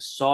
100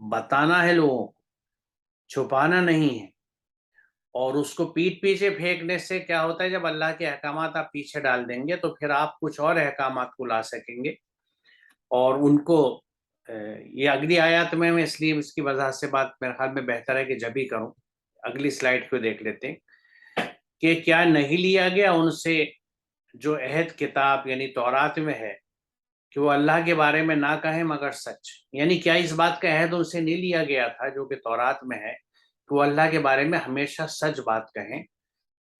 بتانا ہے لوگوں کو، چھپانا نہیں ہے۔ اور اس کو پیٹ پیچھے پھینکنے سے کیا ہوتا ہے، جب اللہ کے احکامات آپ پیچھے ڈال دیں گے تو پھر آپ کچھ اور احکامات کو لا سکیں گے، اور ان کو یہ اگلی آیات میں اس لیے اس کی وضاحت سے بات میرے خیال میں بہتر ہے کہ جب ہی کروں۔ اگلی سلائیڈ کو دیکھ لیتے ہیں کہ کیا نہیں لیا گیا ان سے جو عہد کتاب یعنی تورات میں ہے کہ وہ اللہ کے بارے میں نہ کہیں مگر سچ، یعنی کیا اس بات کا عہد ان سے نہیں لیا گیا تھا جو کہ تورات میں ہے کہ وہ اللہ کے بارے میں ہمیشہ سچ بات کہیں،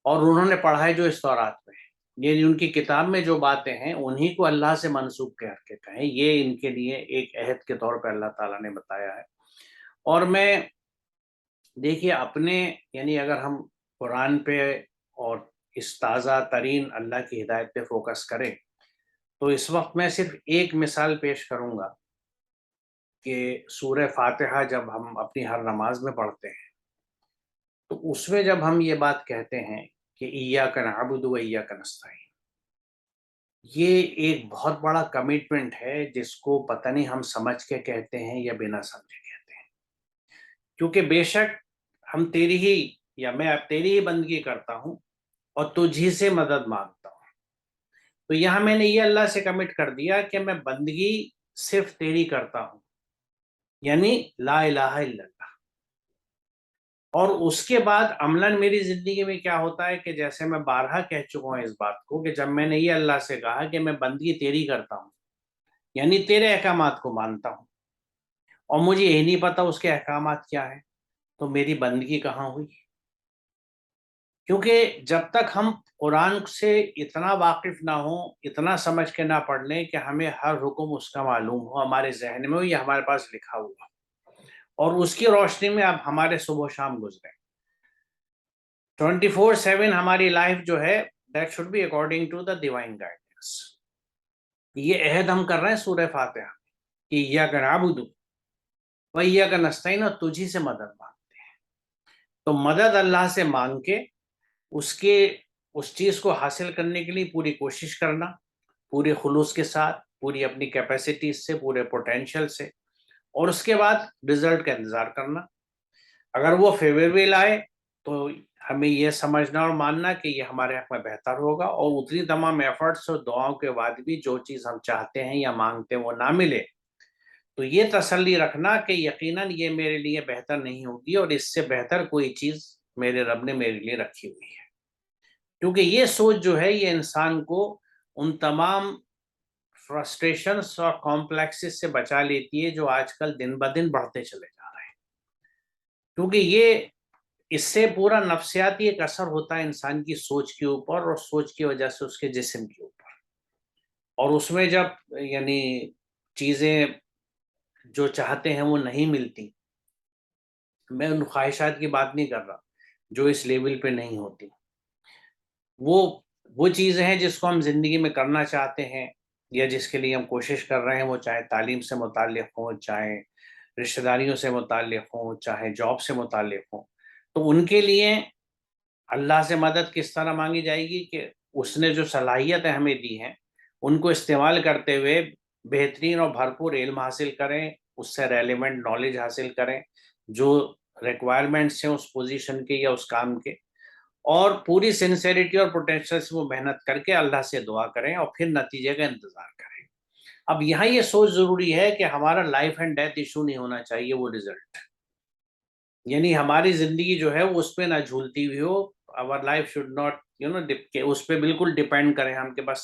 اور انہوں نے پڑھا ہے جو اس تورات میں ہے، یعنی ان کی کتاب میں جو باتیں ہیں انہی کو اللہ سے منسوب کر کے کہیں، یہ ان کے لیے ایک عہد کے طور پہ اللہ تعالیٰ نے بتایا ہے۔ اور میں دیکھیے اپنے یعنی اگر ہم قرآن پہ اور اس تازہ ترین اللہ کی ہدایت پہ فوکس کریں تو اس وقت میں صرف ایک مثال پیش کروں گا کہ سورہ فاتحہ جب ہم اپنی ہر نماز میں پڑھتے ہیں تو اس میں جب ہم یہ بات کہتے ہیں کہ ایاک نعبد و ایاک نستعین، یہ ایک بہت بڑا کمٹمنٹ ہے جس کو پتہ نہیں ہم سمجھ کے کہتے ہیں یا بنا سمجھے کہتے ہیں، کیونکہ بے شک ہم تیری ہی یا میں اب تیری ہی بندگی کرتا ہوں اور تجھی سے مدد مانگتا ہوں۔ تو یہاں میں نے یہ اللہ سے کمٹ کر دیا کہ میں بندگی صرف تیری کرتا ہوں، یعنی لا الہ الا اللہ۔ اور اس کے بعد عملاً میری زندگی میں کیا ہوتا ہے کہ جیسے میں بارہا کہہ چکا ہوں اس بات کو کہ جب میں نے یہ اللہ سے کہا کہ میں بندگی تیری کرتا ہوں یعنی تیرے احکامات کو مانتا ہوں، اور مجھے یہی نہیں پتا اس کے احکامات کیا ہیں، تو میری بندگی کہاں ہوئی؟ کیونکہ جب تک ہم قرآن سے اتنا واقف نہ ہوں، اتنا سمجھ کے نہ پڑھ لیں کہ ہمیں ہر حکم اس کا معلوم ہو، ہمارے ذہن میں ہو یا ہمارے پاس لکھا ہوا، اور اس کی روشنی میں اب ہمارے صبح و شام گزرے 24/7 ہماری لائف جو ہے that should be according to the divine guidance. یہ عہد ہم کر رہے ہیں سورہ فاتحہ کہ ایاک نعبد و ایاک نستعین، اور تجھی سے مدد مانگتے ہیں۔ تو مدد اللہ سے مانگ کے اس چیز کو حاصل کرنے کے لیے پوری کوشش کرنا، پورے خلوص کے ساتھ، پوری اپنی کیپیسٹیز سے، پورے پوٹینشیل سے، اور اس کے بعد رزلٹ کا انتظار کرنا۔ اگر وہ فیوریبل آئے تو ہمیں یہ سمجھنا اور ماننا کہ یہ ہمارے حق میں بہتر ہوگا، اور اتنی تمام ایفرٹس اور دعاؤں کے بعد بھی جو چیز ہم چاہتے ہیں یا مانگتے ہیں وہ نہ ملے تو یہ تسلی رکھنا کہ یقیناً یہ میرے لیے بہتر نہیں ہوگی، اور اس سے بہتر کوئی چیز میرے رب نے میرے لیے رکھی ہوئی ہے۔ کیونکہ یہ سوچ جو ہے یہ انسان کو ان تمام فرسٹریشنز اور کمپلیکسز سے بچا لیتی ہے جو آج کل دن بدن بڑھتے چلے جا رہے ہیں، کیونکہ یہ اس سے پورا نفسیاتی ایک اثر ہوتا ہے انسان کی سوچ کے اوپر، اور سوچ کی وجہ سے اس کے جسم کے اوپر، اور اس میں جب یعنی چیزیں جو چاہتے ہیں وہ نہیں ملتی، میں ان خواہشات کی بات نہیں کر رہا جو اس لیول پہ نہیں ہوتی، وہ چیزیں ہیں جس کو ہم زندگی میں کرنا چاہتے ہیں یا جس کے لیے ہم کوشش کر رہے ہیں، وہ چاہے تعلیم سے متعلق ہوں، چاہے رشتہ داریوں سے متعلق ہوں، چاہے جاب سے متعلق ہوں، تو ان کے لیے اللہ سے مدد کس طرح مانگی جائے گی کہ اس نے جو صلاحیتیں ہمیں دی ہیں ان کو استعمال کرتے ہوئے بہترین اور بھرپور علم حاصل کریں، اس سے ریلیونٹ نالج حاصل کریں جو ریکوائرمنٹس ہیں اس پوزیشن کے یا اس کام کے، اور پوری سنسیریٹی اور پوٹینشیل سے وہ محنت کر کے اللہ سے دعا کریں اور پھر نتیجے کا انتظار کریں۔ اب یہاں یہ سوچ ضروری ہے کہ ہمارا لائف اینڈ ڈیتھ ایشو نہیں ہونا چاہیے وہ رزلٹ، یعنی ہماری زندگی جو ہے وہ اس پہ نہ جھولتی ہوئی ہو، our life should not کہ اس پہ بالکل ڈیپینڈ کریں ہم کہ بس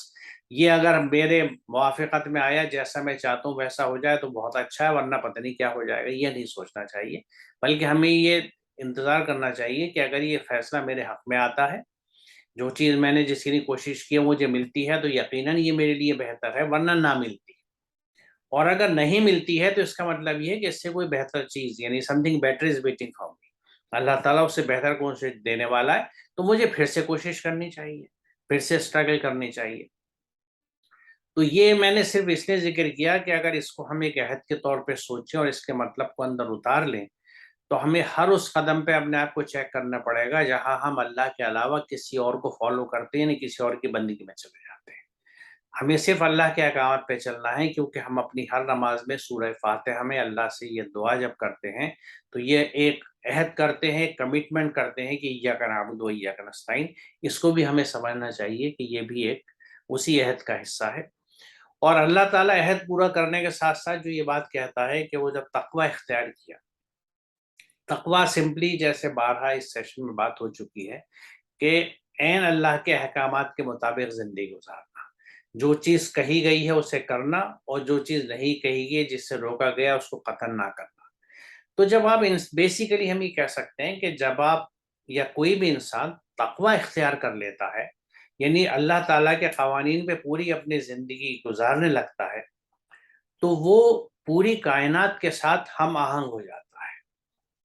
یہ اگر میرے موافقت میں آیا جیسا میں چاہتا ہوں ویسا ہو جائے تو بہت اچھا ہے، ورنہ پتہ نہیں کیا ہو جائے گا، یہ نہیں سوچنا چاہیے، بلکہ ہمیں یہ انتظار کرنا چاہیے کہ اگر یہ فیصلہ میرے حق میں آتا ہے، جو چیز میں نے جس کی کوشش کی مجھے ملتی ہے تو یقیناً یہ میرے لیے بہتر ہے، ورنہ نہ ملتی، اور اگر نہیں ملتی ہے تو اس کا مطلب یہ ہے کہ اس سے کوئی بہتر چیز یعنی something better is waiting for me، اللہ تعالیٰ اس سے بہتر کون سے دینے والا ہے، تو مجھے پھر سے کوشش کرنی چاہیے، پھر سے اسٹرگل کرنی چاہیے۔ تو یہ میں نے صرف اس لیے ذکر کیا کہ اگر اس کو ہم ایک عہد کے طور پہ سوچیں اور اس کے مطلب کو اندر اتار لیں تو ہمیں ہر اس قدم پہ اپنے آپ کو چیک کرنا پڑے گا جہاں ہم اللہ کے علاوہ کسی اور کو فالو کرتے ہیں، یعنی کسی اور کی بندگی میں چلے جاتے ہیں۔ ہمیں صرف اللہ کے احکامات پہ چلنا ہے، کیونکہ ہم اپنی ہر نماز میں سورہ فاتحہ میں اللہ سے یہ دعا جب کرتے ہیں تو یہ ایک عہد کرتے ہیں، کمٹمنٹ کرتے ہیں کہ ایاک نعبد و ایاک نستعین. اس کو بھی ہمیں سمجھنا چاہیے کہ یہ بھی ایک اسی عہد کا حصہ ہے. اور اللہ تعالیٰ عہد پورا کرنے کے ساتھ ساتھ جو یہ بات کہتا ہے کہ وہ جب تقوی اختیار کیا، تقوی سمپلی جیسے بارہا اس سیشن میں بات ہو چکی ہے کہ عین اللہ کے احکامات کے مطابق زندگی گزارنا، جو چیز کہی گئی ہے اسے کرنا، اور جو چیز نہیں کہی گئی جس سے روکا گیا اس کو قطعاً نہ کرنا. تو جب آپ بیسیکلی ہم یہ کہہ سکتے ہیں کہ جب آپ یا کوئی بھی انسان تقوی اختیار کر لیتا ہے، یعنی اللہ تعالیٰ کے قوانین پہ پوری اپنی زندگی گزارنے لگتا ہے، تو وہ پوری کائنات کے ساتھ ہم آہنگ ہو جاتا ہے.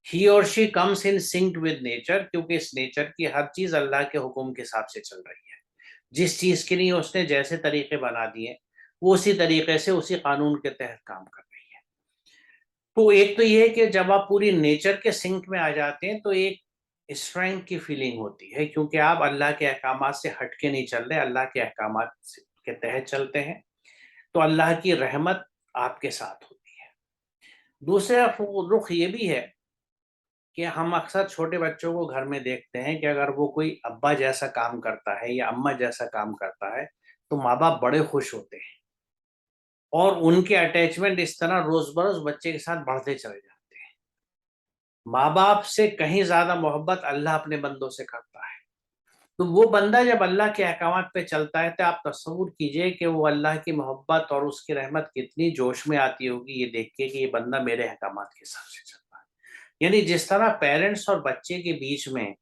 ہی اور شی کمس ان سنکڈ ود نیچر، کیونکہ اس نیچر کی ہر چیز اللہ کے حکم کے حساب سے چل رہی ہے. جس چیز کے لیے اس نے جیسے طریقے بنا دیے وہ اسی طریقے سے اسی قانون کے تحت کام کر رہی ہے. تو ایک تو یہ ہے کہ جب آپ پوری نیچر کے سنک میں آ جاتے ہیں تو ایک اسٹرینتھ کی فیلنگ ہوتی ہے، کیونکہ آپ اللہ کے احکامات سے ہٹ کے نہیں چل رہے، اللہ کے احکامات کے تحت چلتے ہیں، تو اللہ کی رحمت آپ کے ساتھ ہوتی ہے. دوسرا رخ یہ بھی ہے کہ ہم اکثر چھوٹے بچوں کو گھر میں دیکھتے ہیں کہ اگر وہ کوئی ابا جیسا کام کرتا ہے یا اماں جیسا کام کرتا ہے تو ماں باپ بڑے خوش ہوتے ہیں، اور ان کے اٹیچمنٹ اس طرح روز بروز بچے کے ساتھ بڑھتے چلے جاتے ہیں. ماں باپ سے کہیں زیادہ محبت اللہ اپنے بندوں سے کرتا ہے. تو وہ بندہ جب اللہ کے احکامات پہ چلتا ہے تو آپ تصور کیجئے کہ وہ اللہ کی محبت اور اس کی رحمت کتنی جوش میں آتی ہوگی یہ دیکھ کے کہ یہ بندہ میرے احکامات کے حساب سے چل رہا ہے. یعنی جس طرح پیرنٹس اور بچے کے بیچ میں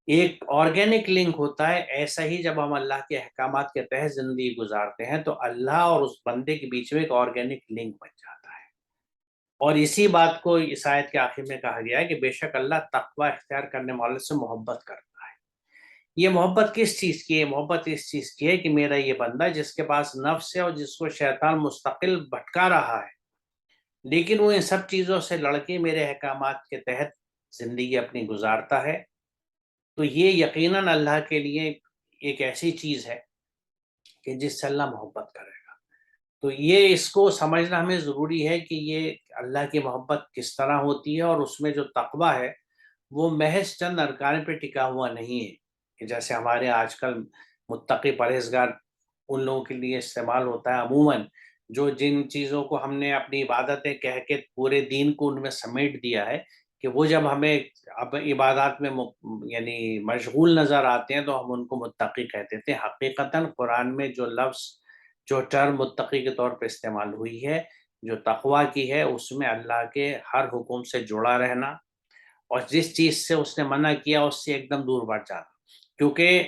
ایک آرگینک لنک ہوتا ہے، ایسا ہی جب ہم اللہ کے احکامات کے تحت زندگی گزارتے ہیں تو اللہ اور اس بندے کے بیچ میں ایک آرگینک لنک بن جاتا ہے. اور اسی بات کو اس آیت کے آخر میں کہا گیا ہے کہ بے شک اللہ تقوی اختیار کرنے والے سے محبت کرتا ہے. یہ محبت کس چیز کی ہے؟ محبت اس چیز کی ہے کہ میرا یہ بندہ جس کے پاس نفس ہے اور جس کو شیطان مستقل بھٹکا رہا ہے، لیکن وہ ان سب چیزوں سے لڑ کے میرے احکامات کے تحت زندگی اپنی گزارتا ہے، تو یہ یقیناً اللہ کے لیے ایک ایسی چیز ہے کہ جس سے اللہ محبت کرے گا. تو یہ اس کو سمجھنا ہمیں ضروری ہے کہ یہ اللہ کی محبت کس طرح ہوتی ہے، اور اس میں جو تقویٰ ہے وہ محض چند ارکان پہ ٹکا ہوا نہیں ہے کہ جیسے ہمارے آج کل متقی پرہیزگار ان لوگوں کے لیے استعمال ہوتا ہے عموماً، جو جن چیزوں کو ہم نے اپنی عبادتیں کہہ کے پورے دین کو ان میں سمیٹ دیا ہے کہ وہ جب ہمیں اب عبادات میں یعنی مشغول نظر آتے ہیں تو ہم ان کو متقی کہتے تھے. حقیقتاً قرآن میں جو لفظ جو ٹرم متقی کے طور پہ استعمال ہوئی ہے، جو تقویٰ کی ہے، اس میں اللہ کے ہر حکم سے جڑا رہنا اور جس چیز سے اس نے منع کیا اس سے ایک دم دور بڑھ جانا. کیونکہ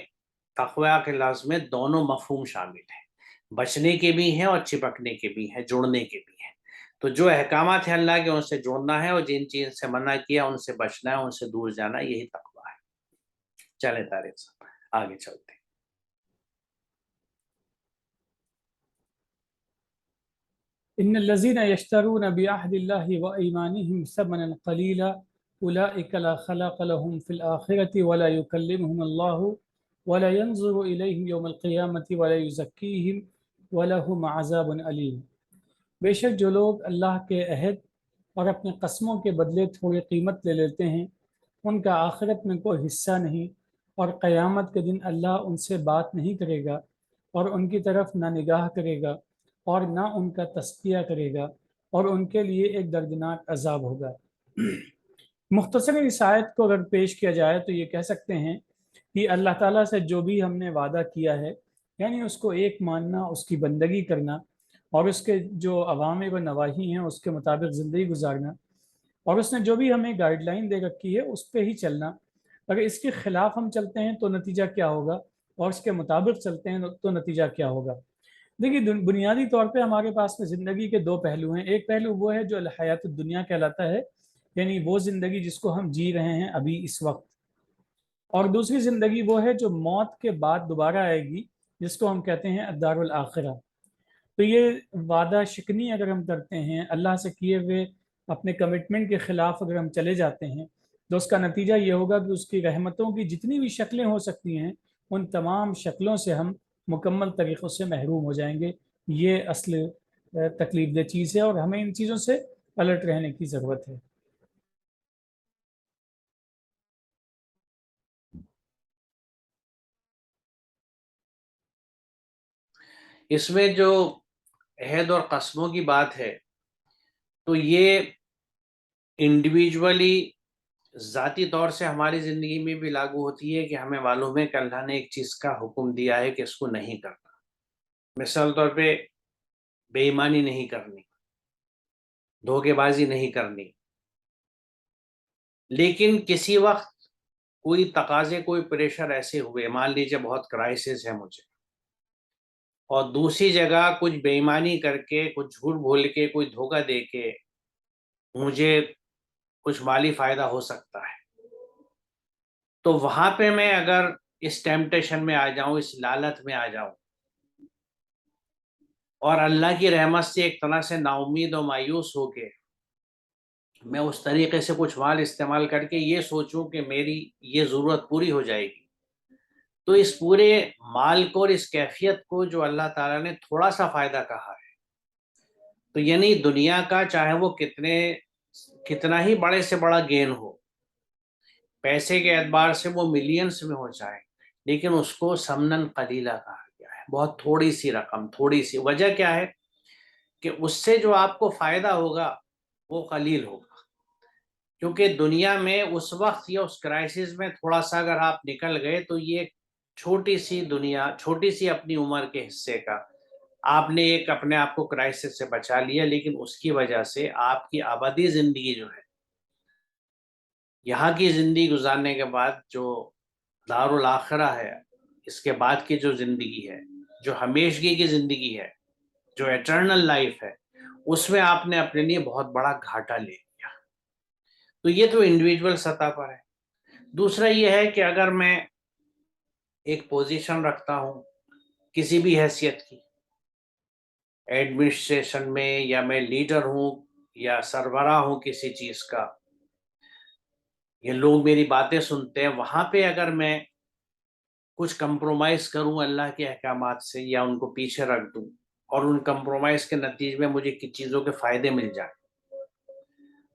تقویٰ کے لفظ میں دونوں مفہوم شامل ہیں، بچنے کے بھی ہیں اور چپکنے کے بھی ہیں، جڑنے کے بھی ہیں. تو جو احکامات ہیں اللہ کے ان سے جڑنا ہے، اور جن چیز سے منع کیا ان سے بچنا ہے، ان سے دور جانا، یہی تقویٰ ہے. چلیں طارق صاحب آگے چلتے ہیں. ان الذين يشترون بعهد الله وايمانهم ثمنا قليلا اولئك لا خلاق لهم في الاخره ولا يكلمهم الله ولا ينظر اليهم يوم القيامه ولا يزكيهم ولهم عذاب الیم. بے شک جو لوگ اللہ کے عہد اور اپنے قسموں کے بدلے تھوڑی قیمت لے لیتے ہیں ان کا آخرت میں کوئی حصہ نہیں، اور قیامت کے دن اللہ ان سے بات نہیں کرے گا اور ان کی طرف نہ نگاہ کرے گا اور نہ ان کا تزکیہ کرے گا، اور ان کے لیے ایک دردناک عذاب ہوگا. مختصر اس آیت کو اگر پیش کیا جائے تو یہ کہہ سکتے ہیں کہ اللہ تعالیٰ سے جو بھی ہم نے وعدہ کیا ہے، یعنی اس کو ایک ماننا، اس کی بندگی کرنا، اور اس کے جو عوامر و نواہی ہیں اس کے مطابق زندگی گزارنا، اور اس نے جو بھی ہمیں گائیڈ لائن دے رکھی ہے اس پہ ہی چلنا. اگر اس کے خلاف ہم چلتے ہیں تو نتیجہ کیا ہوگا، اور اس کے مطابق چلتے ہیں تو نتیجہ کیا ہوگا. دیکھیے بنیادی طور پہ ہمارے پاس میں زندگی کے دو پہلو ہیں. ایک پہلو وہ ہے جو الحیات الدنیا کہلاتا ہے، یعنی وہ زندگی جس کو ہم جی رہے ہیں ابھی اس وقت، اور دوسری زندگی وہ ہے جو موت کے بعد دوبارہ آئے گی، جس کو ہم کہتے ہیں الدار الآخرہ. تو یہ وعدہ شکنی اگر ہم کرتے ہیں، اللہ سے کیے ہوئے اپنے کمٹمنٹ کے خلاف اگر ہم چلے جاتے ہیں، تو اس کا نتیجہ یہ ہوگا کہ اس کی رحمتوں کی جتنی بھی شکلیں ہو سکتی ہیں ان تمام شکلوں سے ہم مکمل طریقوں سے محروم ہو جائیں گے۔ یہ اصل تکلیف دہ چیز ہے، اور ہمیں ان چیزوں سے الرٹ رہنے کی ضرورت ہے۔ اس میں جو عہد اور قسموں کی بات ہے تو یہ انڈیویجولی ذاتی طور سے ہماری زندگی میں بھی لاگو ہوتی ہے کہ ہمیں معلوم ہے کہ اللہ نے ایک چیز کا حکم دیا ہے کہ اس کو نہیں کرنا۔ مثال طور پہ بے ایمانی نہیں کرنی، دھوکے بازی نہیں کرنی، لیکن کسی وقت کوئی تقاضے، کوئی پریشر ایسے ہوئے، مان لیجیے بہت کرائسس ہے مجھے، اور دوسری جگہ کچھ بے ایمانی کر کے، کچھ جھوٹ بول کے، کوئی دھوکہ دے کے مجھے کچھ مالی فائدہ ہو سکتا ہے، تو وہاں پہ میں اگر اس ٹیمپٹیشن میں آ جاؤں، اس لالت میں آ جاؤں، اور اللہ کی رحمت سے ایک طرح سے نا امید و مایوس ہو کے میں اس طریقے سے کچھ مال استعمال کر کے یہ سوچوں کہ میری یہ ضرورت پوری ہو جائے گی، تو اس پورے مال کو اور اس کیفیت کو جو اللہ تعالیٰ نے تھوڑا سا فائدہ کہا ہے، تو یعنی دنیا کا چاہے وہ کتنا ہی بڑے سے بڑا گین ہو، پیسے کے اعتبار سے وہ ملینز میں ہو جائے، لیکن اس کو سمنن قلیلہ کہا گیا ہے، بہت تھوڑی سی رقم، تھوڑی سی۔ وجہ کیا ہے کہ اس سے جو آپ کو فائدہ ہوگا وہ قلیل ہوگا، کیونکہ دنیا میں اس وقت یا اس کرائسس میں تھوڑا سا اگر آپ نکل گئے تو یہ چھوٹی سی دنیا، چھوٹی سی اپنی عمر کے حصے کا آپ نے ایک اپنے آپ کو کرائسس سے بچا لیا، لیکن اس کی وجہ سے آپ کی ابدی زندگی جو ہے، یہاں کی زندگی گزارنے کے بعد جو دار الاخرہ ہے، اس کے بعد کی جو زندگی ہے، جو ہمیشگی کی زندگی ہے، جو ایٹرنل لائف ہے، اس میں آپ نے اپنے لیے بہت بڑا گھاٹا لے لیا۔ تو یہ تو انڈیویجول سطح پر ہے۔ دوسرا یہ ہے کہ اگر میں ایک پوزیشن رکھتا ہوں کسی بھی حیثیت کی، ایڈمنسٹریشن میں، یا میں لیڈر ہوں یا سربراہ ہوں کسی چیز کا، یہ لوگ میری باتیں سنتے ہیں، وہاں پہ اگر میں کچھ کمپرومائز کروں اللہ کے احکامات سے، یا ان کو پیچھے رکھ دوں، اور ان کمپرومائز کے نتیجے میں مجھے کچھ چیزوں کے فائدے مل جائیں،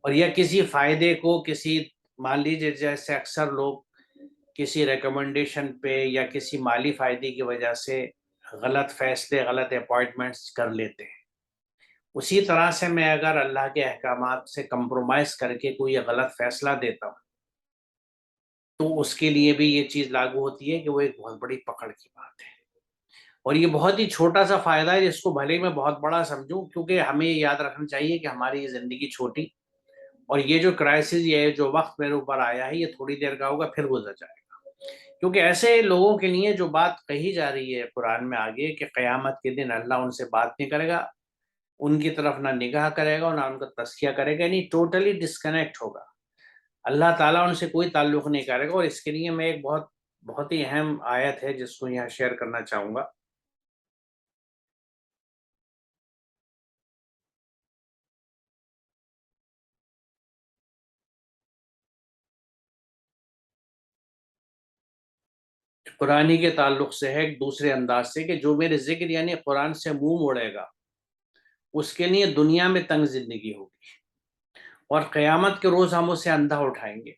اور یا کسی فائدے کو کسی، مان لیجیے جیسے اکثر لوگ کسی ریکمنڈیشن پہ یا کسی مالی فائدے کی وجہ سے غلط فیصلے، غلط اپائنٹمنٹس کر لیتے ہیں، اسی طرح سے میں اگر اللہ کے احکامات سے کمپرومائز کر کے کوئی غلط فیصلہ دیتا ہوں تو اس کے لیے بھی یہ چیز لاگو ہوتی ہے کہ وہ ایک بہت بڑی پکڑ کی بات ہے، اور یہ بہت ہی چھوٹا سا فائدہ ہے جس کو بھلے میں بہت بڑا سمجھوں، کیونکہ ہمیں یہ یاد رکھنا چاہیے کہ ہماری یہ زندگی چھوٹی، اور یہ جو کرائسس، یہ جو وقت میرے اوپر آیا ہے، یہ تھوڑی دیر کا ہوگا، پھر گزر جائے گا۔ کیونکہ ایسے لوگوں کے لیے جو بات کہی جا رہی ہے قرآن میں آگے کہ قیامت کے دن اللہ ان سے بات نہیں کرے گا، ان کی طرف نہ نگاہ کرے گا، نہ ان کا تزکیہ کرے گا، یعنی ٹوٹلی ڈسکنیکٹ ہوگا، اللہ تعالیٰ ان سے کوئی تعلق نہیں کرے گا۔ اور اس کے لیے میں ایک بہت ہی اہم آیت ہے جس کو یہاں شیئر کرنا چاہوں گا۔ قرآنی کے تعلق سے ہے، ایک دوسرے انداز سے، کہ جو میرے ذکر یعنی قرآن سے منہ موڑے گا اس کے لیے دنیا میں تنگ زندگی ہوگی، اور قیامت کے روز ہم اسے اندھا اٹھائیں گے،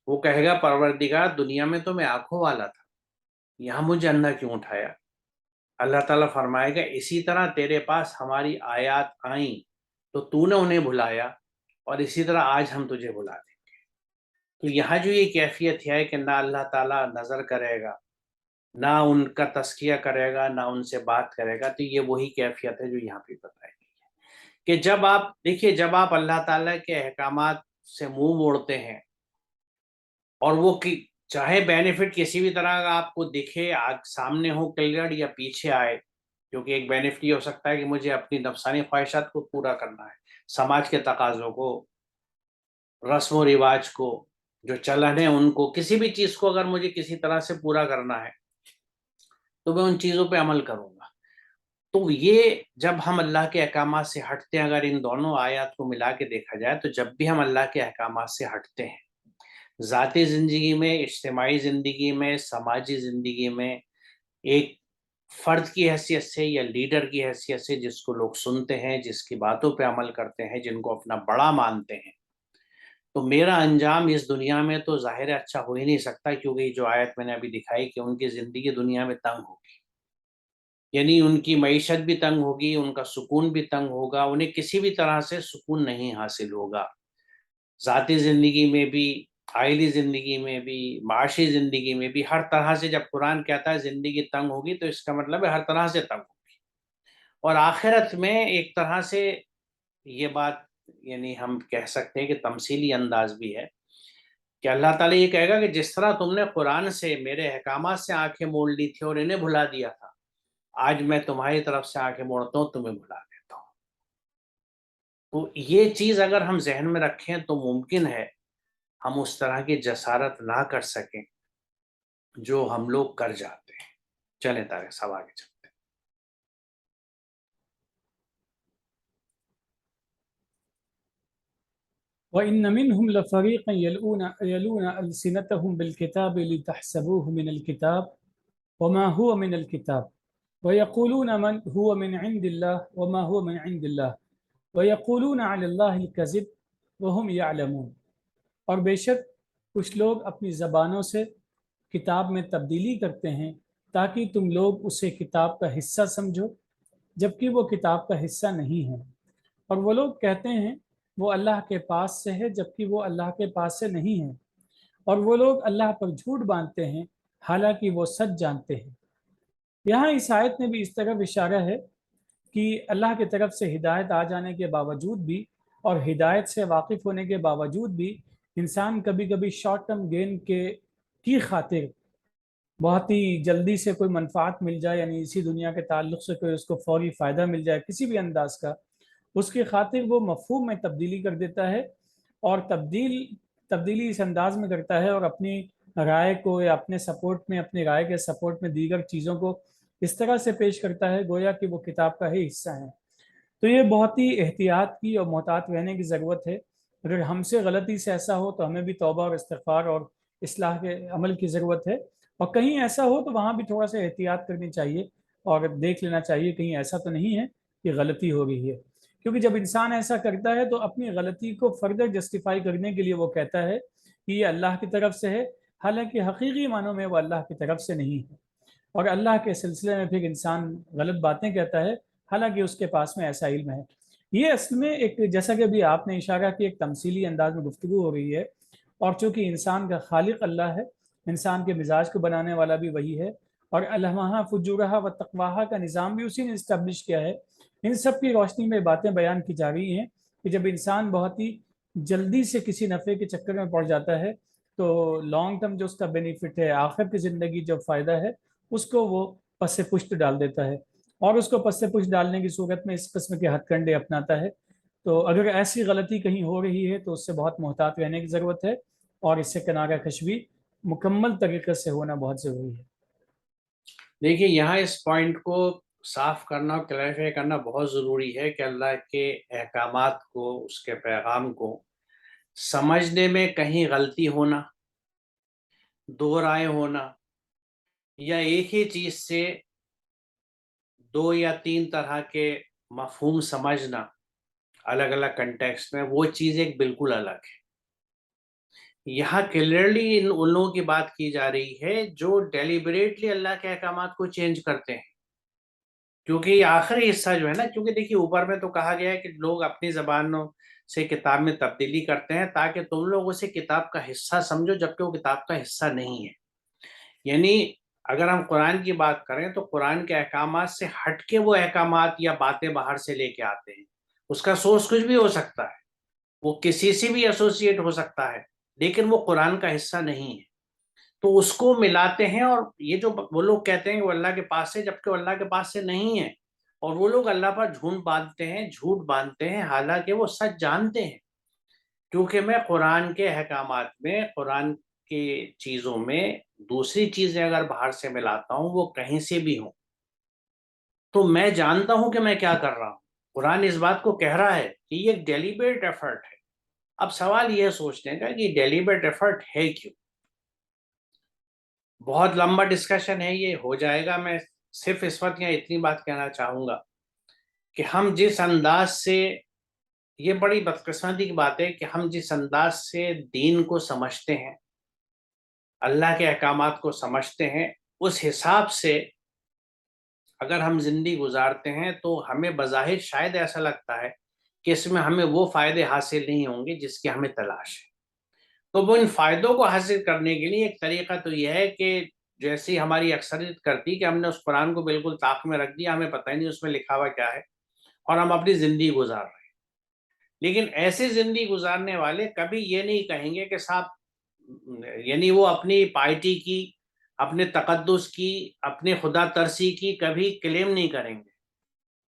وہ کہے گا پروردگار دنیا میں تو میں آنکھوں والا تھا، یہاں مجھے اندھا کیوں اٹھایا؟ اللہ تعالیٰ فرمائے گا اسی طرح تیرے پاس ہماری آیات آئیں تو تو نے انہیں بھلایا، اور اسی طرح آج ہم تجھے بلا دیں۔ تو یہاں جو یہ کیفیت ہے کہ نہ اللہ تعالیٰ نظر کرے گا، نہ ان کا تزکیہ کرے گا، نہ ان سے بات کرے گا، تو یہ وہی کیفیت ہے جو یہاں پہ بتائی گئی ہے کہ جب آپ دیکھیے، جب آپ اللہ تعالیٰ کے احکامات سے منہ موڑتے ہیں، اور وہ چاہے بینیفٹ کسی بھی طرح کا آپ کو دکھے، سامنے ہو کلیئر یا پیچھے آئے، کیونکہ ایک بینیفٹ یہ ہو سکتا ہے کہ مجھے اپنی نفسانی خواہشات کو پورا کرنا ہے، سماج کے تقاضوں کو، رسم و رواج کو، جو چلن ہے ان کو، کسی بھی چیز کو اگر مجھے کسی طرح سے پورا کرنا ہے تو میں ان چیزوں پہ عمل کروں گا۔ تو یہ جب ہم اللہ کے احکامات سے ہٹتے ہیں، اگر ان دونوں آیات کو ملا کے دیکھا جائے، تو جب بھی ہم اللہ کے احکامات سے ہٹتے ہیں، ذاتی زندگی میں، اجتماعی زندگی میں، سماجی زندگی میں، ایک فرد کی حیثیت سے یا لیڈر کی حیثیت سے، جس کو لوگ سنتے ہیں، جس کی باتوں پہ عمل کرتے ہیں، جن کو اپنا بڑا مانتے ہیں، تو میرا انجام اس دنیا میں تو ظاہر اچھا ہو ہی نہیں سکتا، کیونکہ یہ جو آیت میں نے ابھی دکھائی کہ ان کی زندگی دنیا میں تنگ ہوگی، یعنی ان کی معیشت بھی تنگ ہوگی، ان کا سکون بھی تنگ ہوگا، انہیں کسی بھی طرح سے سکون نہیں حاصل ہوگا، ذاتی زندگی میں بھی، عائلی زندگی میں بھی، معاشی زندگی میں بھی، ہر طرح سے۔ جب قرآن کہتا ہے زندگی تنگ ہوگی تو اس کا مطلب ہے ہر طرح سے تنگ ہوگی، اور آخرت میں ایک طرح سے یہ بات، یعنی ہم کہہ سکتے ہیں کہ تمثیلی انداز بھی ہے کہ اللہ تعالیٰ یہ کہے گا کہ جس طرح تم نے قرآن سے، میرے احکامات سے آنکھیں موڑ لی تھی اور انہیں بھلا دیا تھا، آج میں تمہاری طرف سے آنکھیں موڑتا ہوں، تمہیں بھلا دیتا ہوں۔ تو یہ چیز اگر ہم ذہن میں رکھیں تو ممکن ہے ہم اس طرح کی جسارت نہ کر سکیں جو ہم لوگ کر جاتے ہیں۔ چلیں طارق صاحب آگے چلیں۔ وَإِنَّ مِنْهُمْ لَفَرِيقًا يَلْوُونَ أَلْسِنَتَهُمْ بِالْكِتَابِ لِتَحْسَبُوهُ مِنَ الْكِتَابِ وَمَا هُوَ مِنَ الْكِتَابِ وَيَقُولُونَ مَنْ هُوَ مِنْ عِنْدِ اللَّهِ وَمَا هُوَ مِنْ عِنْدِ اللَّهِ وَيَقُولُونَ عَلَى اللَّهِ الْكَذِبَ وَهُمْ يَعْلَمُونَ۔ اور بے شک کچھ لوگ اپنی زبانوں سے کتاب میں تبدیلی کرتے ہیں تاکہ تم لوگ اسے کتاب کا حصہ سمجھو، جبکہ وہ کتاب کا حصہ نہیں ہے، اور وہ لوگ کہتے ہیں وہ اللہ کے پاس سے ہے، جبکہ وہ اللہ کے پاس سے نہیں ہے، اور وہ لوگ اللہ پر جھوٹ باندھتے ہیں حالانکہ وہ سچ جانتے ہیں۔ یہاں اس آیت میں بھی اس طرف اشارہ ہے کہ اللہ کی طرف سے ہدایت آ جانے کے باوجود بھی اور ہدایت سے واقف ہونے کے باوجود بھی انسان کبھی کبھی شارٹ ٹرم گین کی خاطر، بہت ہی جلدی سے کوئی منفعت مل جائے، یعنی اسی دنیا کے تعلق سے کوئی اس کو فوری فائدہ مل جائے کسی بھی انداز کا، اس کی خاطر وہ مفہوم میں تبدیلی کر دیتا ہے، اور تبدیلی اس انداز میں کرتا ہے، اور اپنی رائے کو یا اپنے سپورٹ میں، اپنی رائے کے سپورٹ میں دیگر چیزوں کو اس طرح سے پیش کرتا ہے گویا کہ وہ کتاب کا ہی حصہ ہے۔ تو یہ بہت ہی احتیاط کی اور محتاط رہنے کی ضرورت ہے۔ اگر ہم سے غلطی سے ایسا ہو تو ہمیں بھی توبہ اور استغفار اور اصلاح کے عمل کی ضرورت ہے، اور کہیں ایسا ہو تو وہاں بھی تھوڑا سا احتیاط کرنی چاہیے اور دیکھ لینا چاہیے کہیں ایسا تو نہیں ہے کہ غلطی ہو رہی ہے، کیونکہ جب انسان ایسا کرتا ہے تو اپنی غلطی کو فردر جسٹیفائی کرنے کے لیے وہ کہتا ہے کہ یہ اللہ کی طرف سے ہے، حالانکہ حقیقی معنوں میں وہ اللہ کی طرف سے نہیں ہے، اور اللہ کے سلسلے میں پھر انسان غلط باتیں کہتا ہے حالانکہ اس کے پاس میں ایسا علم ہے۔ یہ اصل میں ایک، جیسا کہ ابھی آپ نے اشارہ کی، ایک تمثیلی انداز میں گفتگو ہو رہی ہے، اور چونکہ انسان کا خالق اللہ ہے، انسان کے مزاج کو بنانے والا بھی وہی ہے، اور الہمہا فجورہا و تقواہا کا نظام بھی اسی نے اسٹیبلش کیا ہے۔ ان سب کی روشنی میں باتیں بیان کی جا رہی ہیں کہ جب انسان بہت ہی جلدی سے کسی نفع کے چکر میں پڑ جاتا ہے تو لانگ ٹرم جو اس کا بینیفٹ ہے، آخر کی زندگی جو فائدہ ہے، اس کو وہ پس پشت ڈال دیتا ہے، اور اس کو پس پشت ڈالنے کی صورت میں اس قسم کے ہتھ کنڈے اپناتا ہے۔ تو اگر ایسی غلطی کہیں ہو رہی ہے تو اس سے بہت محتاط رہنے کی ضرورت ہے، اور اس سے کنارہ کشی مکمل طریقے سے ہونا بہت ضروری ہے۔ دیکھیے یہاں اس پوائنٹ کو صاف کرنا اور کلیریفائی کرنا بہت ضروری ہے کہ اللہ کے احکامات کو، اس کے پیغام کو سمجھنے میں کہیں غلطی ہونا، دو رائے ہونا، یا ایک ہی چیز سے دو یا تین طرح کے مفہوم سمجھنا الگ الگ کنٹیکسٹ میں، وہ چیز ایک بالکل الگ ہے۔ یہاں کلیئرلی ان لوگوں کی بات کی جا رہی ہے جو ڈیلیبریٹلی اللہ کے احکامات کو چینج کرتے ہیں، کیونکہ یہ آخری حصہ جو ہے نا، کیونکہ دیکھیے اوپر میں تو کہا گیا ہے کہ لوگ اپنی زبانوں سے کتاب میں تبدیلی کرتے ہیں تاکہ تم لوگ اسے کتاب کا حصہ سمجھو، جبکہ وہ کتاب کا حصہ نہیں ہے۔ یعنی اگر ہم قرآن کی بات کریں تو قرآن کے احکامات سے ہٹ کے وہ احکامات یا باتیں باہر سے لے کے آتے ہیں، اس کا سورس کچھ بھی ہو سکتا ہے، وہ کسی سے بھی ایسوسیٹ ہو سکتا ہے، لیکن وہ قرآن کا حصہ نہیں ہے، تو اس کو ملاتے ہیں، اور یہ جو وہ لوگ کہتے ہیں کہ وہ اللہ کے پاس سے، جبکہ وہ اللہ کے پاس سے نہیں ہے، اور وہ لوگ اللہ پر جھوٹ باندھتے ہیں حالانکہ وہ سچ جانتے ہیں، کیونکہ میں قرآن کے احکامات میں، قرآن کی چیزوں میں دوسری چیزیں اگر باہر سے ملاتا ہوں، وہ کہیں سے بھی ہوں، تو میں جانتا ہوں کہ میں کیا کر رہا ہوں۔ قرآن اس بات کو کہہ رہا ہے کہ یہ ایک ڈیلیبریٹ ایفرٹ ہے۔ اب سوال یہ سوچنے کا کہ ڈیلیبریٹ ایفرٹ ہے کیوں؟ بہت لمبا ڈسکشن ہے، یہ ہو جائے گا، میں صرف اس وقت یہاں اتنی بات کہنا چاہوں گا کہ ہم جس انداز سے، یہ بڑی بدقسمتی کی بات ہے کہ ہم جس انداز سے دین کو سمجھتے ہیں، اللہ کے احکامات کو سمجھتے ہیں، اس حساب سے اگر ہم زندگی گزارتے ہیں تو ہمیں بظاہر شاید ایسا لگتا ہے کہ اس میں ہمیں وہ فائدے حاصل نہیں ہوں گے جس کی ہمیں تلاش ہے۔ تو وہ ان فائدوں کو حاصل کرنے کے لیے ایک طریقہ تو یہ ہے کہ جیسی ہماری اکثریت کرتی کہ ہم نے اس قرآن کو بالکل طاق میں رکھ دیا، ہمیں پتہ ہی نہیں اس میں لکھا ہوا کیا ہے، اور ہم اپنی زندگی گزار رہے ہیں۔ لیکن ایسی زندگی گزارنے والے کبھی یہ نہیں کہیں گے کہ صاحب، یعنی وہ اپنی پائٹی کی، اپنے تقدس کی، اپنے خدا ترسی کی کبھی کلیم نہیں کریں گے،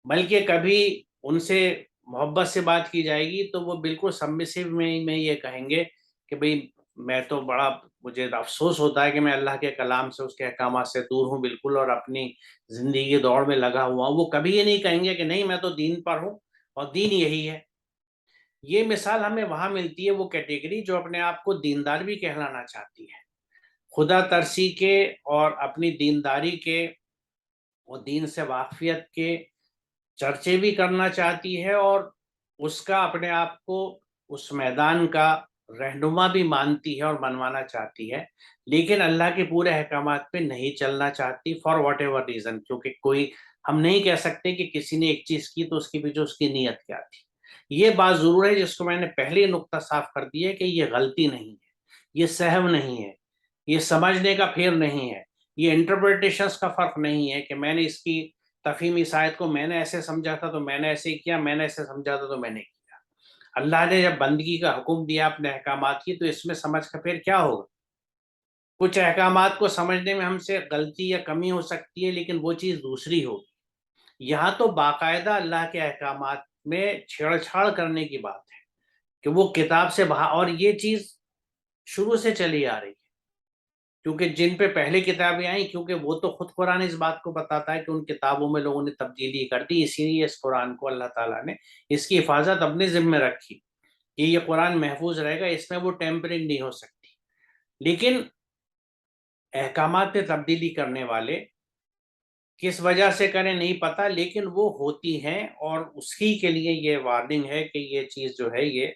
بلکہ کبھی ان سے محبت سے بات کی جائے گی تو وہ بالکل سبمسو میں یہ کہیں گے کہ بھئی میں تو بڑا، مجھے افسوس ہوتا ہے کہ میں اللہ کے کلام سے، اس کے احکامات سے دور ہوں بالکل، اور اپنی زندگی کی دوڑ میں لگا ہوا ہوں۔ وہ کبھی یہ نہیں کہیں گے کہ نہیں میں تو دین پر ہوں اور دین یہی ہے۔ یہ مثال ہمیں وہاں ملتی ہے، وہ کیٹیگری جو اپنے آپ کو دیندار بھی کہلانا چاہتی ہے، خدا ترسی کے اور اپنی دینداری کے اور دین سے واقفیت کے چرچے بھی کرنا چاہتی ہے، اور اس کا اپنے آپ کو اس میدان کا رہنما بھی مانتی ہے اور منوانا چاہتی ہے، لیکن اللہ کے پورے احکامات پہ نہیں چلنا چاہتی فار واٹ ایور ریزن، کیونکہ کوئی، ہم نہیں کہہ سکتے کہ کسی نے ایک چیز کی تو اس کے پیچھے اس کی نیت کیا تھی۔ یہ بات ضرور ہے جس کو میں نے پہلے نقطہ صاف کر دیا کہ یہ غلطی نہیں ہے، یہ سہو نہیں ہے، یہ سمجھنے کا پھیر نہیں ہے، یہ انٹرپریٹیشنز کا فرق نہیں ہے کہ میں نے اس کی تفہیمی شاید کو میں نے ایسے سمجھا تھا تو میں نے ایسے کیا، میں نے ایسے سمجھا تھا تو میں نے کیا۔ اللہ نے جب بندگی کا حکم دیا اپنے احکامات کی، تو اس میں سمجھ کا پھر کیا ہوگا؟ کچھ احکامات کو سمجھنے میں ہم سے غلطی یا کمی ہو سکتی ہے، لیکن وہ چیز دوسری ہوگی۔ یہاں تو باقاعدہ اللہ کے احکامات میں چھیڑ چھاڑ کرنے کی بات ہے کہ وہ کتاب سے اور یہ چیز شروع سے چلی آ رہی ہے، کیونکہ جن پہ پہلے کتابیں آئیں، کیونکہ وہ تو خود قرآن اس بات کو بتاتا ہے کہ ان کتابوں میں لوگوں نے تبدیلی کر دی، اسی لیے اس قرآن کو اللہ تعالیٰ نے اس کی حفاظت اپنے ذمہ رکھی کہ یہ قرآن محفوظ رہے گا، اس میں وہ ٹیمپرنگ نہیں ہو سکتی۔ لیکن احکامات پہ تبدیلی کرنے والے کس وجہ سے کریں نہیں پتا، لیکن وہ ہوتی ہیں، اور اسی کے لیے یہ وارننگ ہے کہ یہ چیز جو ہے یہ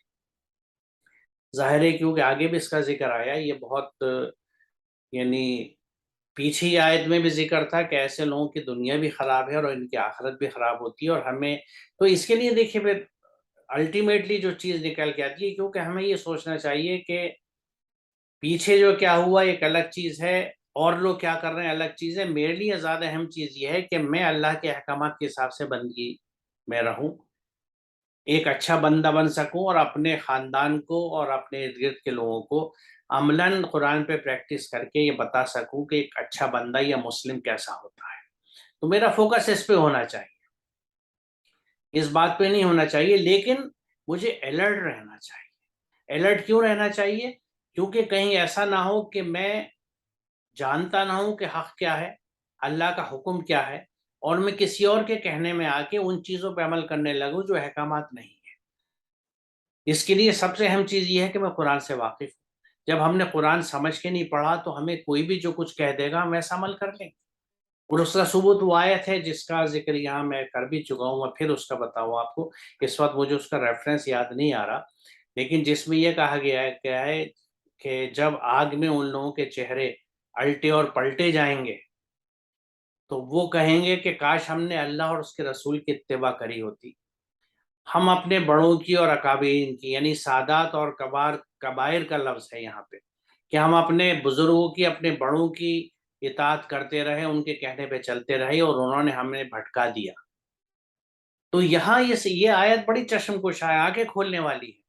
ظاہر ہے، کیونکہ آگے بھی اس کا ذکر آیا، یہ بہت، یعنی پیچھے آیت میں بھی ذکر تھا کہ ایسے لوگوں کی دنیا بھی خراب ہے اور ان کی آخرت بھی خراب ہوتی ہے، اور ہمیں تو اس کے لیے دیکھیں پھر الٹیمیٹلی جو چیز نکل کے آتی ہے، کیونکہ ہمیں یہ سوچنا چاہیے کہ پیچھے جو کیا ہوا ایک الگ چیز ہے، اور لوگ کیا کر رہے ہیں الگ چیز ہے۔ میرے لیے زیادہ اہم چیز یہ ہے کہ میں اللہ کے احکامات کے حساب سے بندگی میں رہوں، ایک اچھا بندہ بن سکوں، اور اپنے خاندان کو اور اپنے ارد گرد کے لوگوں کو عملاً قرآن پہ پریکٹس کر کے یہ بتا سکوں کہ ایک اچھا بندہ یا مسلم کیسا ہوتا ہے۔ تو میرا فوکس اس پہ ہونا چاہیے، اس بات پہ نہیں ہونا چاہیے، لیکن مجھے الرٹ رہنا چاہیے۔ الرٹ کیوں رہنا چاہیے؟ کیونکہ کہیں ایسا نہ ہو کہ میں جانتا نہ ہوں کہ حق کیا ہے، اللہ کا حکم کیا ہے، اور میں کسی اور کے کہنے میں آ کے ان چیزوں پہ عمل کرنے لگوں جو احکامات نہیں ہیں۔ اس کے لیے سب سے اہم چیز یہ ہے کہ میں قرآن سے واقف ہوں۔ جب ہم نے قرآن سمجھ کے نہیں پڑھا تو ہمیں کوئی بھی جو کچھ کہہ دے گا ہم ایسا عمل کر لیں گے، اور اس کا ثبوت وہ آیت ہے جس کا ذکر یہاں میں کر بھی چکا ہوں، میں پھر اس کا بتاؤں آپ کو۔ اس وقت مجھے اس کا ریفرنس یاد نہیں آ رہا، لیکن جس میں یہ کہا گیا ہے کہ جب آگ میں ان لوگوں کے چہرے الٹے اور پلٹے جائیں گے تو وہ کہیں گے کہ کاش ہم نے اللہ اور اس کے رسول کی اتباع کری ہوتی۔ ہم اپنے بڑوں کی اور اکابرین کی، یعنی سادات اور کبائر کا لفظ ہے یہاں پہ، کہ ہم اپنے بزرگوں کی، اپنے بڑوں کی اطاعت کرتے رہے، ان کے کہنے پہ چلتے رہے، اور انہوں نے ہمیں بھٹکا دیا۔ تو یہاں یہ آیت بڑی چشم کش ہے، آنکھیں کھولنے والی ہے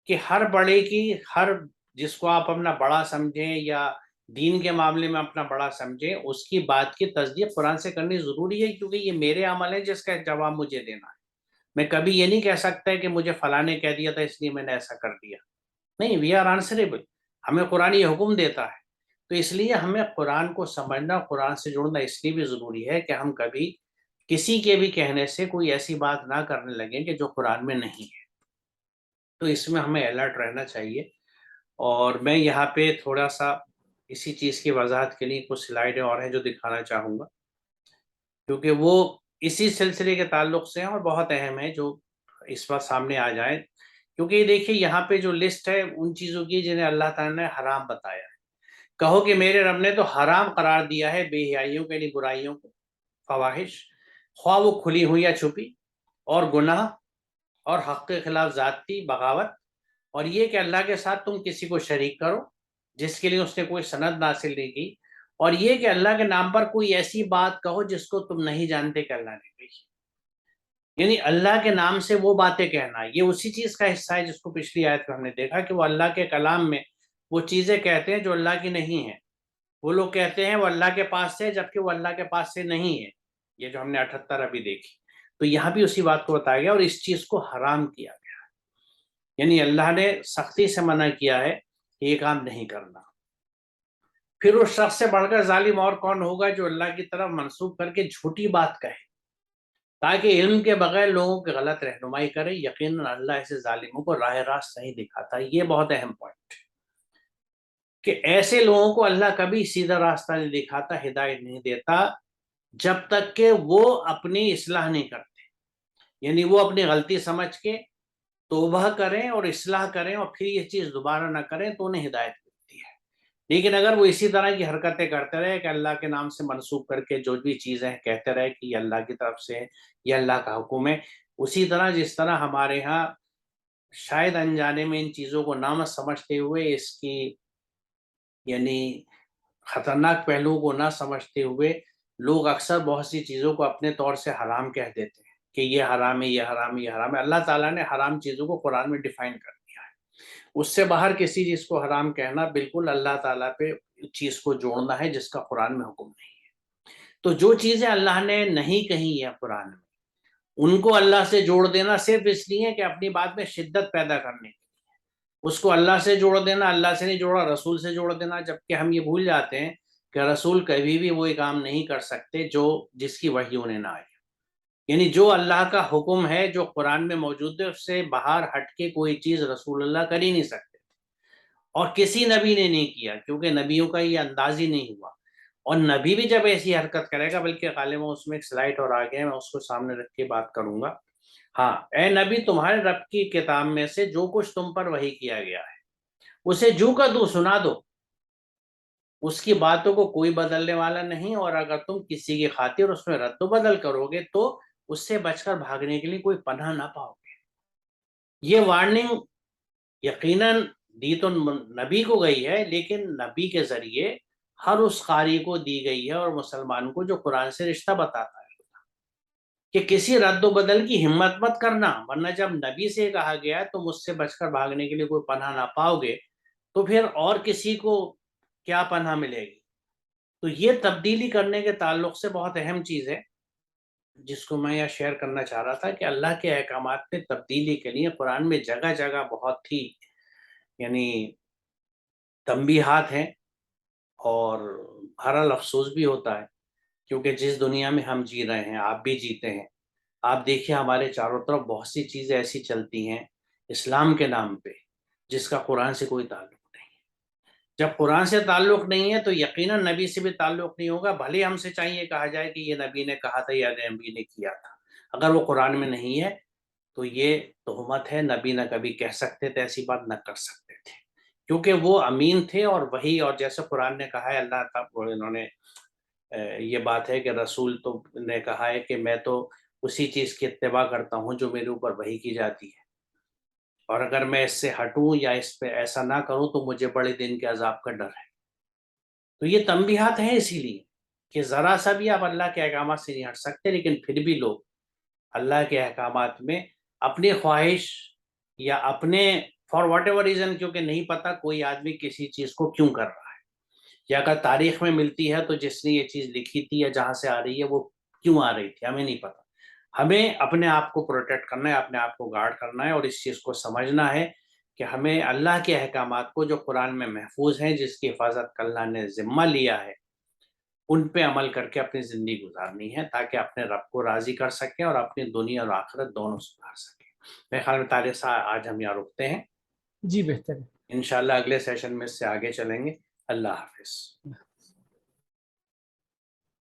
کہ ہر بڑے کی، ہر جس کو آپ اپنا بڑا سمجھیں یا دین کے معاملے میں اپنا بڑا سمجھیں، اس کی بات کی تصدیق قرآن سے کرنی ضروری ہے، کیونکہ یہ میرے عمل ہے جس کا جواب مجھے دینا ہے۔ میں کبھی یہ نہیں کہہ سکتا کہ مجھے فلاں نے کہہ دیا تھا اس لیے میں نے ایسا کر دیا، نہیں، وی آر آنسریبل، ہمیں قرآن یہ حکم دیتا ہے۔ تو اس لیے ہمیں قرآن کو سمجھنا، قرآن سے جڑنا اس لیے بھی ضروری ہے کہ ہم کبھی کسی کے بھی کہنے سے کوئی ایسی بات نہ کرنے لگیں کہ جو قرآن میں نہیں ہے۔ تو اس میں ہمیں الرٹ رہنا چاہیے، اور میں یہاں پہ تھوڑا سا اسی چیز کی وضاحت کے لیے کچھ سلائیڈیں اور ہیں جو دکھانا چاہوں گا کیونکہ وہ اسی سلسلے کے تعلق سے ہیں اور بہت اہم ہے جو اس وقت سامنے آ جائیں. کیونکہ یہ دیکھیے یہاں پہ جو لسٹ ہے ان چیزوں کی جنہیں اللہ تعالیٰ نے حرام بتایا ہے. کہو کہ میرے رب نے تو حرام قرار دیا ہے بے حیائیوں کے لیے، برائیوں کو، فواحش، خواہ وہ کھلی ہوئی یا چھپی، اور گناہ، اور حق کے خلاف زیادتی، بغاوت، اور یہ کہ اللہ کے ساتھ تم کسی کو شریک کرو جس کے لیے اس نے کوئی سند حاصل نہیں کی، اور یہ کہ اللہ کے نام پر کوئی ایسی بات کہو جس کو تم نہیں جانتے کہ اللہ نے کہی. یعنی اللہ کے نام سے وہ باتیں کہنا یہ اسی چیز کا حصہ ہے جس کو پچھلی آیت میں ہم نے دیکھا کہ وہ اللہ کے کلام میں وہ چیزیں کہتے ہیں جو اللہ کی نہیں ہیں. وہ لوگ کہتے ہیں وہ اللہ کے پاس سے، جبکہ وہ اللہ کے پاس سے نہیں ہے. یہ جو ہم نے 78 ابھی دیکھی، تو یہاں بھی اسی بات کو بتایا گیا اور اس چیز کو حرام کیا گیا. یعنی اللہ نے سختی سے منع کیا ہے کہ یہ کام نہیں کرنا. پھر اس شخص سے بڑھ کر ظالم اور کون ہوگا جو اللہ کی طرف منسوب کر کے جھوٹی بات کہے تاکہ علم کے بغیر لوگوں کی غلط رہنمائی کرے. یقیناً اللہ ایسے ظالموں کو راہ راست نہیں دکھاتا. یہ بہت اہم پوائنٹ ہے کہ ایسے لوگوں کو اللہ کبھی سیدھا راستہ نہیں دکھاتا، ہدایت نہیں دیتا، جب تک کہ وہ اپنی اصلاح نہیں کرتے. یعنی وہ اپنی غلطی سمجھ کے توبہ کریں اور اصلاح کریں اور پھر یہ چیز دوبارہ نہ کریں تو انہیں ہدایت ملتی ہے. لیکن اگر وہ اسی طرح کی حرکتیں کرتے رہے کہ اللہ کے نام سے منسوب کر کے جو بھی چیزیں کہتے رہے کہ یہ اللہ کی طرف سے ہے، یہ اللہ کا حکم ہے، اسی طرح جس طرح ہمارے ہاں شاید انجانے میں ان چیزوں کو نہ سمجھتے ہوئے اس کی یعنی خطرناک پہلوؤں کو نہ سمجھتے ہوئے لوگ اکثر بہت سی چیزوں کو اپنے طور سے حرام کہہ دیتے ہیں کہ یہ حرام ہے، یہ حرام ہے، یہ حرام ہے. اللہ تعالیٰ نے حرام چیزوں کو قرآن میں ڈیفائن کر دیا ہے. اس سے باہر کسی چیز کو حرام کہنا بالکل اللہ تعالیٰ پہ چیز کو جوڑنا ہے جس کا قرآن میں حکم نہیں ہے. تو جو چیزیں اللہ نے نہیں کہی ہیں قرآن میں ان کو اللہ سے جوڑ دینا صرف اس لیے کہ اپنی بات میں شدت پیدا کرنے کی، اس کو اللہ سے جوڑ دینا، اللہ سے نہیں جوڑا رسول سے جوڑ دینا. جبکہ ہم یہ بھول جاتے ہیں کہ رسول کبھی بھی وہی کام نہیں کر سکتے جس کی وحی انہیں نہ آئی. یعنی جو اللہ کا حکم ہے جو قرآن میں موجود ہے اس سے باہر ہٹ کے کوئی چیز رسول اللہ کر ہی نہیں سکتے، اور کسی نبی نے نہیں کیا کیونکہ نبیوں کا یہ انداز ہی نہیں ہوا. اور نبی بھی جب ایسی حرکت کرے گا، بلکہ غالباً اس میں ایک سلائڈ اور آگے میں اس کو سامنے رکھ کے بات کروں گا. ہاں، اے نبی تمہارے رب کی کتاب میں سے جو کچھ تم پر وحی کیا گیا ہے اسے جو کا دو سنا دو، اس کی باتوں کو کوئی بدلنے والا نہیں، اور اگر تم کسی کی خاطر اس میں رد و بدل کرو گے تو اس سے بچ کر بھاگنے کے لیے کوئی پناہ نہ پاؤ گے. یہ وارننگ یقیناً دی تو نبی کو گئی ہے، لیکن نبی کے ذریعے ہر اس قاری کو دی گئی ہے اور مسلمان کو جو قرآن سے رشتہ بتاتا ہے کہ کسی رد و بدل کی ہمت مت کرنا، ورنہ جب نبی سے کہا گیا تم اس سے بچ کر بھاگنے کے لیے کوئی پناہ نہ پاؤ گے تو پھر اور کسی کو کیا پناہ ملے گی. تو یہ تبدیلی کرنے کے تعلق سے بہت اہم چیز ہے جس کو میں یہ شیئر کرنا چاہ رہا تھا کہ اللہ کے احکامات میں تبدیلی کے لیے قرآن میں جگہ جگہ بہت ہی یعنی تنبیہات ہیں. اور بہرحال افسوس بھی ہوتا ہے کیونکہ جس دنیا میں ہم جی رہے ہیں آپ بھی جیتے ہیں. آپ دیکھیے ہمارے چاروں طرف بہت سی چیزیں ایسی چلتی ہیں اسلام کے نام پہ جس کا قرآن سے کوئی تعلق نہیں ہے. جب قرآن سے تعلق نہیں ہے تو یقیناً نبی سے بھی تعلق نہیں ہوگا، بھلے ہم سے چاہیے کہا جائے کہ یہ نبی نے کہا تھا یا نبی نے کیا تھا. اگر وہ قرآن میں نہیں ہے تو یہ تہمت ہے. نبی نہ کبھی کہہ سکتے تھے ایسی بات، نہ کر سکتے تھے، کیونکہ وہ امین تھے. اور وہی، اور جیسے قرآن نے کہا ہے اللہ تعالیٰ انہوں نے یہ بات ہے کہ رسول تو نے کہا ہے کہ میں تو اسی چیز کی اتباع کرتا ہوں جو میرے اوپر وحی کی جاتی ہے، اور اگر میں اس سے ہٹوں یا اس پہ ایسا نہ کروں تو مجھے بڑے دن کے عذاب کا ڈر ہے. تو یہ تنبیہات ہیں اسی لیے کہ ذرا سا بھی آپ اللہ کے احکامات سے نہیں ہٹ سکتے، لیکن پھر بھی لوگ اللہ کے احکامات میں اپنی خواہش یا اپنے فار واٹ ایور ریزن، کیونکہ نہیں پتا کوئی آدمی کسی چیز کو کیوں کر رہا ہے، یا اگر تاریخ میں ملتی ہے تو جس نے یہ چیز لکھی تھی یا جہاں سے آ رہی ہے وہ کیوں آ رہی تھی ہمیں نہیں پتا. ہمیں اپنے آپ کو پروٹیکٹ کرنا ہے، اپنے آپ کو گارڈ کرنا ہے، اور اس چیز کو سمجھنا ہے کہ ہمیں اللہ کے احکامات کو جو قرآن میں محفوظ ہیں، جس کی حفاظت اللہ نے ذمہ لیا ہے، ان پہ عمل کر کے اپنی زندگی گزارنی ہے تاکہ اپنے رب کو راضی کر سکیں اور اپنی دنیا اور آخرت دونوں سدھار سکیں. میرے خیال میں طارق صاحب آج ہم یہاں رکتے ہیں. جی بہتر ہے. انشاءاللہ اگلے سیشن میں اس سے آگے چلیں گے. اللہ حافظ.